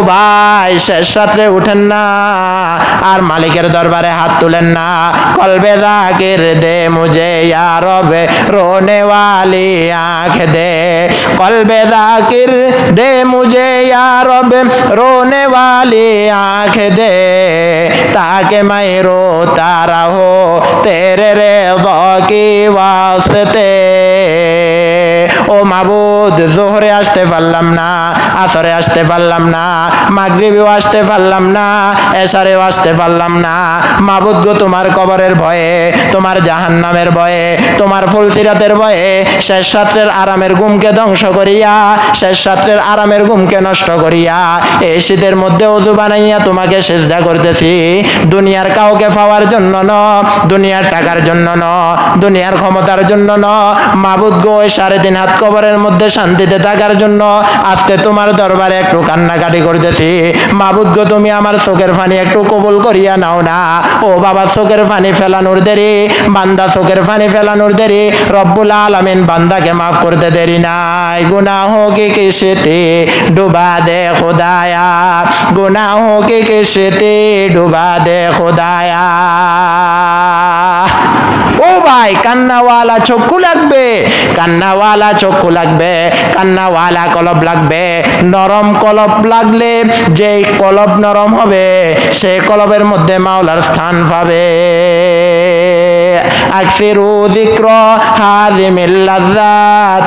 ভাই শেষ রাত্রে উঠেন না আর মালিকের দরবারে হাত তুলেন না। কলবে জাকির দে মুঝে ইয়া রব रोने वाली आँख दे, कल्बे जाकिर दे मुझे या रब रोने वाली आँख दे, ताकि मैं रोता रहूं तेरे रिज़ा की वास्ते। ও মাবুদ, জোহরে আসতে পারলাম না, আসরে আসতে পারলাম না, মাগরিবেও আসতে পারলাম না, এশারেও আসতে পারলাম না। মাবুদ গো, তোমার কবরের ভয়ে, তোমার জাহান্নামের ভয়ে, তোমার ফুলসিরাতের ভয়ে শেষ রাত্রের আরামের ঘুমকে ধ্বংস করিয়া, শেষ রাত্রের আরামের ঘুমকে নষ্ট করিয়া এই শীতের মধ্যে ওযু বানাইয়া তোমাকে সিজদা করতেছি। দুনিয়ার কাউকে পাওয়ার জন্য ন, দুনিয়ার টাকার জন্য ন, দুনিয়ার ক্ষমতার জন্য ন। মাবুদ গো, 3.5 হাত কবরের মধ্যে শান্তিতে থাকার জন্য আজকে তোমার দরবারে একটু কান্নাকাটি করতেছি। মাবুদ গো, তুমি আমার চোখের পানি একটু কবুল করিয়া নাও না। ও বাবা, চোখের পানি ফেলানোর দেরি, বান্দা চোখের পানি ফেলানোর দেরি, রব্বুল আলামিন বান্দাকে মাফ করতে দেরি নাই। গুনাহোं की किश्ती डुबा दे खुदाया, गुनाहों की किश्ती डुबा दे खुदाया। ও ভাই, কান্নাওয়ালা চক্ষু লাগবে, কান্নাওয়ালা চক্ষু লাগবে, কান্নাওয়ালা কলব লাগবে। নরম কলব লাগলে, যেই কলব নরম হবে সেই কলবের মধ্যে মাওলার স্থান পাবে। আকসিরু যিকরা হাযিমিল লাযযাত।